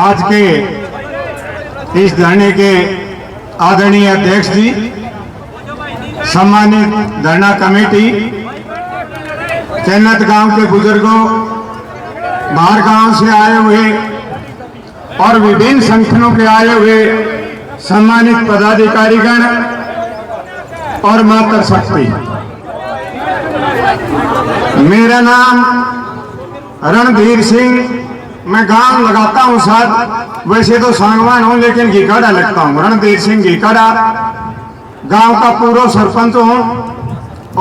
आज के इस धरने के आदरणीय अध्यक्ष जी, सम्मानित धरना कमेटी, चन्नत गांव के बुजुर्गों, बाहर गांव से आए हुए और विभिन्न संगठनों के आए हुए सम्मानित पदाधिकारीगण और माता शक्ति, मेरा नाम रणधीर सिंह, मैं गांव लगाता हूं साथ, वैसे तो सांगवान हूं लेकिन घीकाड़ा लगता हूं। रणधीर सिंह घीकाड़ा गांव का पूर्व सरपंच हूं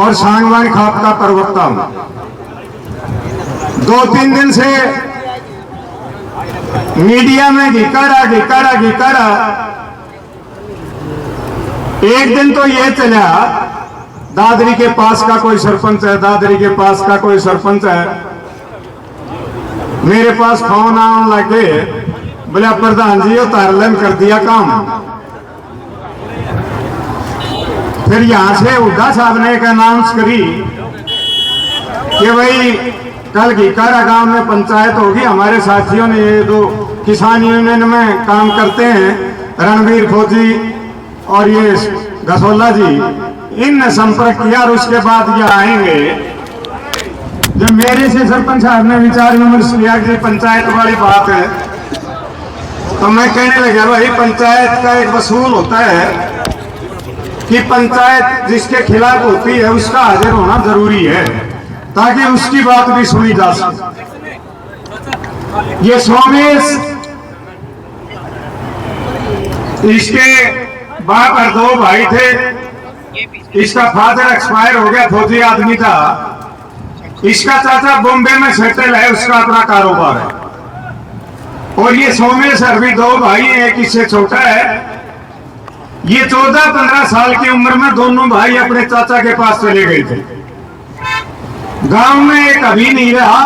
और सांगवान खाप का प्रवक्ता हूं। 2-3 दिन से मीडिया में घीकाड़ा घीकाड़ा घीकाड़ा, एक दिन तो ये चला दादरी के पास का कोई सरपंच है, दादरी के पास का कोई सरपंच है। मेरे पास फोन आने लगे, बोला प्रधान जी तारलन कर दिया काम। फिर यहां से हुड्डा साहब ने एक अनाउंस करी कि भाई कल घीकाड़ा गांव में पंचायत होगी। हमारे साथियों ने, ये 2 किसान यूनियन में काम करते हैं, रणवीर फौजी और ये गसोला जी, इनने संपर्क किया और उसके बाद ये आएंगे। जब मेरे से सरपंच साहब ने विचार विमर्श किया कि पंचायत वाली बात है, तो मैं कहने लगा भाई पंचायत का एक वसूल होता है कि पंचायत जिसके खिलाफ होती है उसका हाजिर होना जरूरी है ताकि उसकी बात भी सुनी जा सके। ये सोमेश, इसके बाप और 2 भाई थे, इसका फादर एक्सपायर हो गया, फौजी आदमी था। इसका चाचा बॉम्बे में सेटल है, उसका अपना कारोबार है। और ये सोमेश भी 2 भाई हैं, एक इससे छोटा है। ये 14-15 साल की उम्र में दोनों भाई अपने चाचा के पास चले गए थे। गांव में एक अभी नहीं रहा,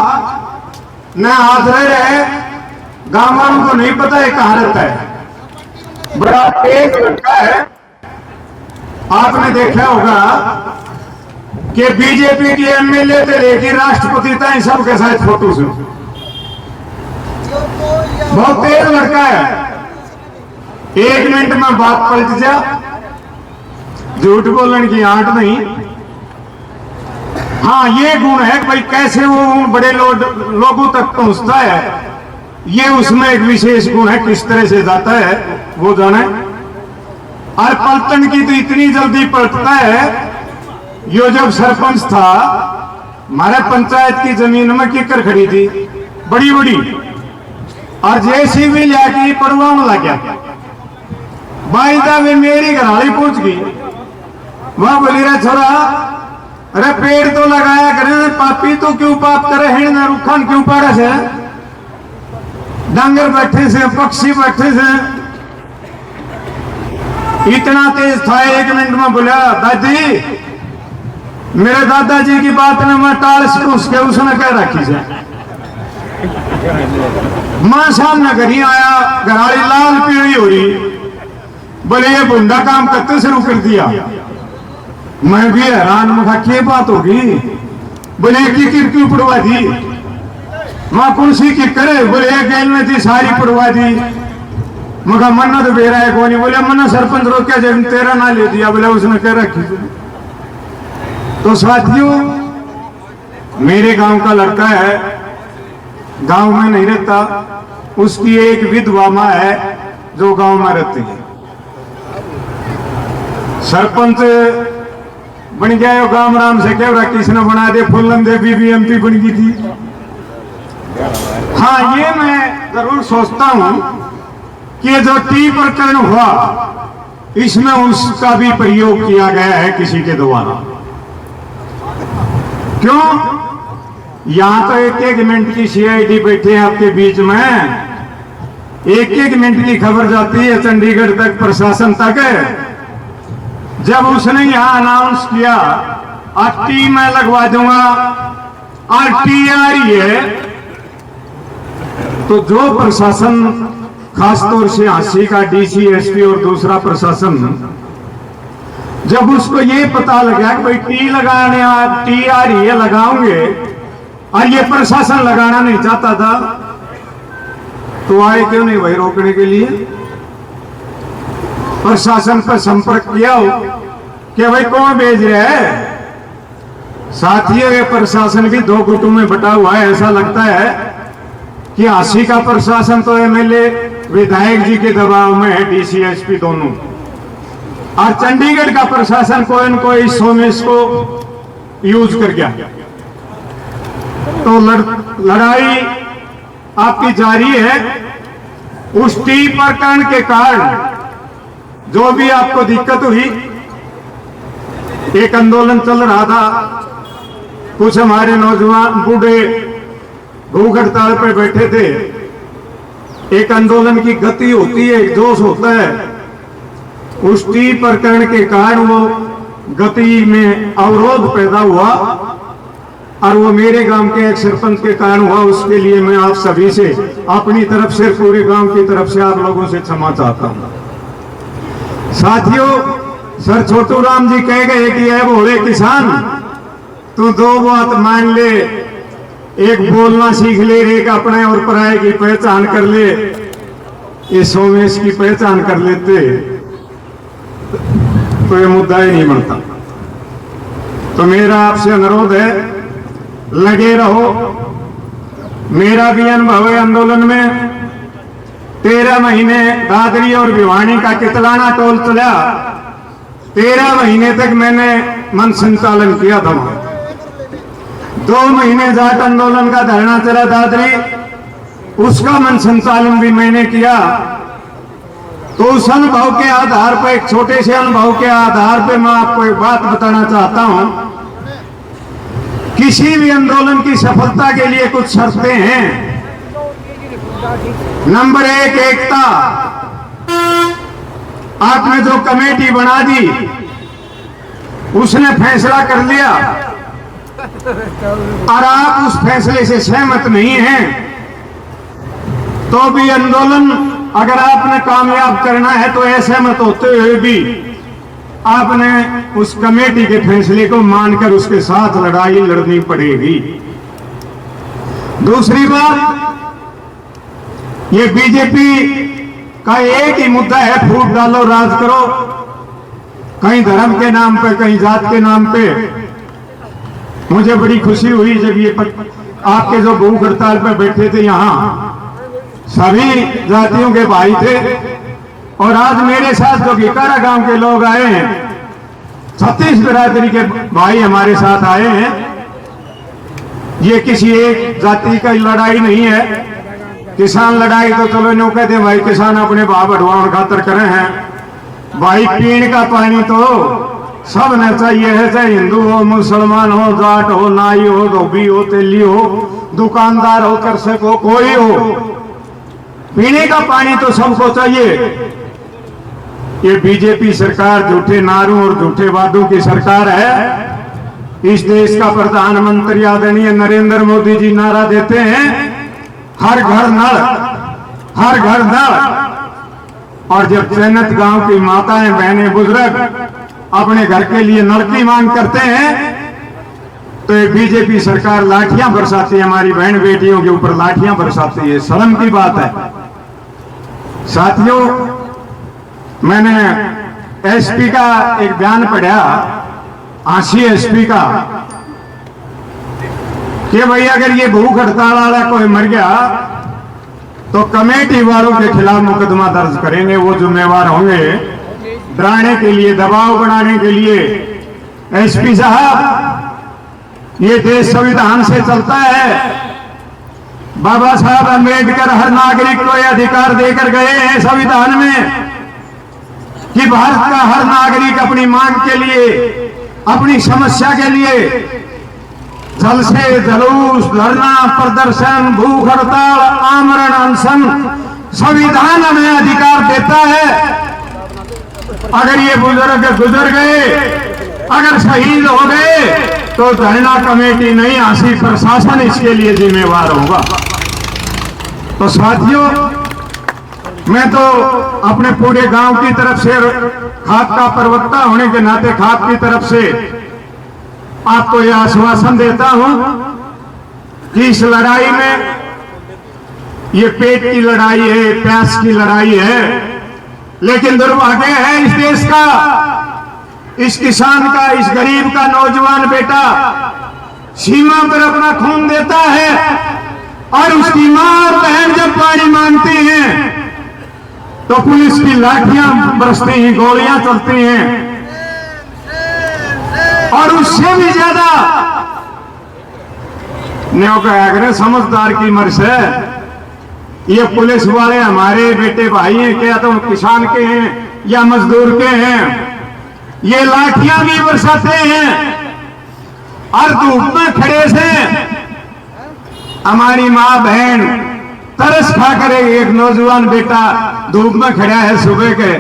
न आज रहे, गांव वालों को नहीं पता है कहां रहता है। बड़ा तेज लड़का है। आपने देखा होगा कि बीजेपी की एमएलए से लेकर राष्ट्रपति तक सबके साथ फोटो से, बहुत तेज लड़का है। 1 मिनट में बात पलट जा, झूठ बोलने की आंट नहीं। हाँ, ये गुण है भाई, कैसे वो बड़े लोगों तक पहुंचता है, ये उसमें एक विशेष गुण है। किस तरह से जाता है वो जाने। और पलटन की तो इतनी जल्दी पलटता है। यो जब सरपंच था, हमारे पंचायत की जमीन में किकर खड़ी थी बड़ी बड़ी, और जैसी भी लाके पड़वाने लग गया। बाईदा में मेरी घरवाली पहुंच गई। वहां बोली रे छोरा, अरे पेड़ तो लगाया करे, पापी तो क्यों पाप करे है ना, रुखान क्यों पाड़े से, डांगर बैठे से, पक्षी बैठे से। इतना तेज था, 1 मिनट में बोला दादी, मेरे दादाजी की बात ने मैं टाल उसके उसने कह रखी से। मां सामने घरी आया, घराली लाल पीली हो रही, बोले ये बुंदा काम करते शुरू कर दिया। मैं भी हैरान, मैं क्या बात होगी। बोले की क्यों पड़वा दी। मां कौन सी की करे, बोले गैल ने थी सारी पड़वा दी। मगा मन्ना तो बेरा है कौन। बोले मन्ना सरपंच रोक के तेरा ना ले दिया, बोले उसने कह रखी। तो साथियों, मेरे गांव का लड़का है, गांव में नहीं रहता, उसकी एक विधवा मां है जो गांव में रहती है। सरपंच बन गया गांव राम से, क्या किसने बना दे, फूलन देवी भी एमपी बन गई थी। हाँ, ये मैं जरूर सोचता हूं कि जो टी प्रकरण हुआ, इसमें उसका भी प्रयोग किया गया है किसी के द्वारा। क्यों? यहां तो 1-1 मिनट की सीआईडी बैठे हैं आपके बीच में, 1-1 मिनट की खबर जाती है चंडीगढ़ तक, प्रशासन तक। जब उसने यहां अनाउंस किया टी मैं लगवा दूंगा, टी आ रही है, तो जो प्रशासन, खासतौर से हांसी का डीसी, एसपी और दूसरा प्रशासन, जब उसको ये पता लगा कि भाई टी लगाने टी आ रही है, लगाओगे, और ये प्रशासन लगाना नहीं चाहता था, तो आए क्यों नहीं भाई रोकने के लिए? प्रशासन पर संपर्क किया हो कि भाई कौन भेज रहा है? साथियों, ये प्रशासन भी दो गुटों में बटा हुआ है। ऐसा लगता है कि 80 का प्रशासन तो एमएलए विधायक जी के दबाव में है, डीसी एसपी दोनों, और चंडीगढ़ का प्रशासन कोई न कोई सोमेश को यूज कर गया। तो लड़ाई आपकी जारी है। उस टी प्रकरण के कारण जो भी आपको दिक्कत हुई, एक आंदोलन चल रहा था, कुछ हमारे नौजवान बूढ़े भूख हड़ताल पर बैठे थे। एक आंदोलन की गति होती है, एक जोश होता है। उस टी प्रकरण के कारण वो गति में अवरोध पैदा हुआ और वो मेरे गांव के एक सरपंच के कारण हुआ। उसके लिए मैं आप सभी से, अपनी तरफ से, पूरे गांव की तरफ से आप लोगों से क्षमा चाहता हूं। साथियों, सर छोटू राम जी कह गए कि है भोले किसान, तू दो बात मान ले, एक बोलना सीख ले, एक अपने और पराये की पहचान कर ले। ये सोमेश की पहचान कर लेते तो ये मुद्दा ही नहीं बनता। तो मेरा आपसे अनुरोध है, लगे रहो। मेरा भी अनुभव है आंदोलन में। 13 महीने दादरी और भिवानी का कितलाना टोल चला। 13 महीने तक मैंने मन संचालन किया था। 2 महीने जाट आंदोलन का धरना चला दादरी, उसका मन संचालन भी मैंने किया। तो उस अनुभव के आधार पर, एक छोटे से अनुभव के आधार पर मैं आपको एक बात बताना चाहता हूं। किसी भी आंदोलन की सफलता के लिए कुछ शर्तें हैं। नंबर 1, एकता। आपने जो कमेटी बना दी, उसने फैसला कर लिया और आप उस फैसले से सहमत नहीं हैं, तो भी आंदोलन अगर आपने कामयाब करना है तो असहमत होते हुए भी आपने उस कमेटी के फैसले को मानकर उसके साथ लड़ाई लड़नी पड़ेगी। दूसरी बात, ये बीजेपी का एक ही मुद्दा है, फूट डालो, राज करो। कहीं धर्म के नाम पे, कहीं जात के नाम पे। मुझे बड़ी खुशी हुई जब ये आपके जो भूख हड़ताल पे बैठे थे, यहाँ सभी जातियों के भाई थे, और आज मेरे साथ जो गिकारा गांव के लोग आए हैं, 36 बिरादरी के भाई हमारे साथ आए हैं। ये किसी एक जाति का लड़ाई नहीं है। किसान लड़ाई तो चलो नो कहते भाई, किसान अपने भाव बढ़वाने खातर करे हैं। भाई पीने का पानी तो सब न चाहिए है, चाहे हिंदू हो, मुसलमान हो, जाट हो, नाई हो, धोबी हो, तेली हो, दुकानदार हो, कृषक हो, कोई हो, पीने का पानी तो सबको चाहिए। ये बीजेपी सरकार झूठे नारों और झूठे वादों की सरकार है। इस देश का प्रधानमंत्री आदरणीय नरेंद्र मोदी जी नारा देते हैं, हर घर नल, हर घर नल। और जब चयनित गांव की माताएं, बहनें, बुजुर्ग अपने घर के लिए नल की मांग करते हैं, तो ये बीजेपी सरकार लाठियां बरसाती है, हमारी बहन बेटियों के ऊपर लाठियां बरसाती है। शर्म की बात है। साथियों, मैंने एसपी का एक बयान पढ़ा, आशी एसपी का, कि भाई अगर ये भूख हड़ताल वाला कोई मर गया तो कमेटी वालों के खिलाफ मुकदमा दर्ज करेंगे, वो जिम्मेवार होंगे। डराने के लिए, दबाव बनाने के लिए। एसपी साहब, ये देश संविधान से चलता है। बाबा साहब अम्बेडकर हर नागरिक को यह अधिकार देकर गए हैं संविधान में कि भारत का हर नागरिक अपनी मांग के लिए, अपनी समस्या के लिए जल से जुलूस, धरना, प्रदर्शन, भूख हड़ताल, आमरण अनशन, संविधान हमें अधिकार देता है। अगर ये बुजुर्ग गुजर गए, अगर शहीद हो गए, तो धरना कमेटी नहीं, आशी प्रशासन इसके लिए जिम्मेवार होगा। तो साथियों, मैं तो अपने पूरे गांव की तरफ से, खाप का प्रवक्ता होने के नाते खाप की तरफ से आपको यह आश्वासन देता हूं कि इस लड़ाई में ये पेट की लड़ाई है, प्यास की लड़ाई है। लेकिन दुर्भाग्य है इस देश का, इस किसान का, इस गरीब का नौजवान बेटा सीमा पर अपना खून देता है और उसकी मां और बहन जब पानी मांगती हैं तो पुलिस की लाठियां बरसती हैं, गोलियां चलती हैं। और उससे भी ज्यादा न्यो का समझदार की मर्ज है, ये पुलिस वाले हमारे बेटे भाई हैं, क्या तो किसान के हैं या मजदूर के हैं, ये लाठियां भी बरसाते हैं और धूप में खड़े से हमारी माँ बहन तरस खा कर एक नौजवान बेटा धूप में खड़ा है सुबह के,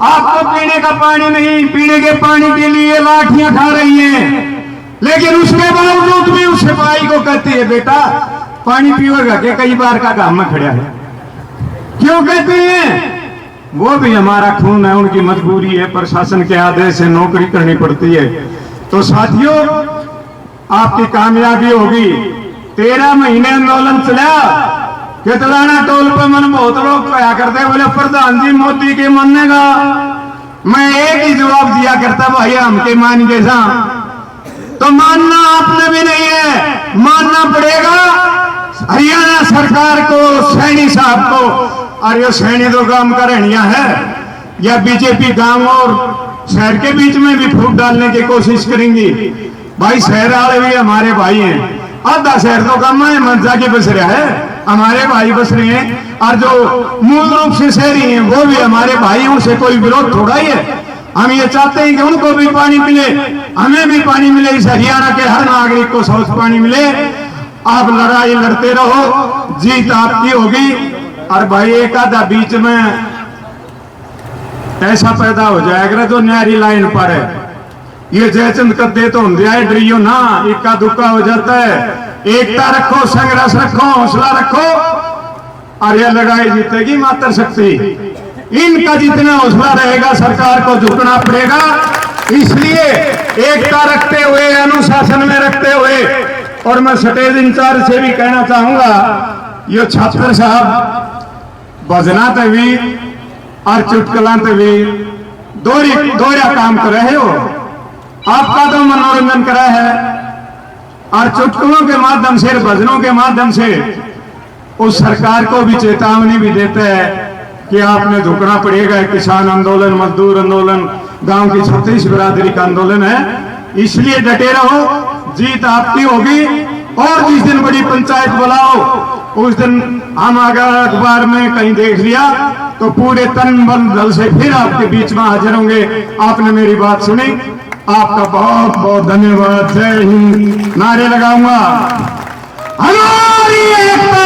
आपको पीने का पानी नहीं, पीने के पानी के लिए लाठियां खा रही हैं। लेकिन उसके बावजूद भी उस सिपाही को कहती है बेटा पानी पीएगा के, कई बार का काम में खड़ा है। क्यों कहते हैं? वो भी हमारा खून है, उनकी मजबूरी है, प्रशासन के आदेश से नौकरी करनी पड़ती है। तो साथियों आपकी कामयाबी होगी। 13 महीने आंदोलन चला, कितलाना टोल पे मन बहुत लोग कहा करते, बोले प्रधान जी मोदी के मानेगा। मैं एक ही जवाब दिया करता, भाई हमके मान के जा, तो मानना आपने भी नहीं है, मानना पड़ेगा हरियाणा सरकार को, सैनी साहब को। और ये सैनी तो काम का रहनिया है, या बीजेपी गांव और शहर के बीच में भी फूट डालने की कोशिश करेंगी। भाई शहर वाले भी हमारे भाई हैं, आधा शहर तो कम है, मंजा के बस रहा है, हमारे भाई बस रहे हैं। और जो मूल रूप से शहरी हैं वो भी हमारे भाई, उनसे कोई विरोध थोड़ा ही है। हम ये चाहते हैं कि उनको भी पानी मिले, हमें भी पानी मिले, इस हरियाणा के हर नागरिक को स्वच्छ पानी मिले। आप लड़ाई लड़ते रहो, जीत आपकी होगी। और भाई एक आधा बीच में ऐसा पैदा हो जाएगा जो न्यारी लाइन पर है, ये जयचंद कदे तो हम दिया डरियो ना, इक्का दुक्का हो जाता है। एकता रखो, संघर्ष रखो, हौसला रखो और यह लड़ाई जीतेगी मातृ शक्ति। इनका जितना हौसला रहेगा सरकार को झुकना पड़ेगा। इसलिए एकता रखते हुए, अनुशासन में रखते हुए, और मैं स्टेज इंचार्ज से भी कहना चाहूंगा, ये छात्र साहब भजना तवी और चुटकुला तवी दोहरा काम कर रहे हो। आपका तो मनोरंजन करा है और चुटकुलों के माध्यम से, भजनों के माध्यम से उस सरकार को भी चेतावनी भी देते हैं कि आपने झुकना पड़ेगा। किसान आंदोलन, मजदूर आंदोलन, गांव की 36 बिरादरी का आंदोलन है, इसलिए डटे रहो, जीत आपकी होगी। और जिस दिन बड़ी पंचायत बुलाओ उस दिन हम अगर अखबार में कहीं देख लिया तो पूरे तन बल दल से फिर आपके बीच में हाजिर होंगे। आपने मेरी बात सुनी, आपका बहुत बहुत धन्यवाद। जय हिंद। नारे लगाऊंगा, हमारी एकता।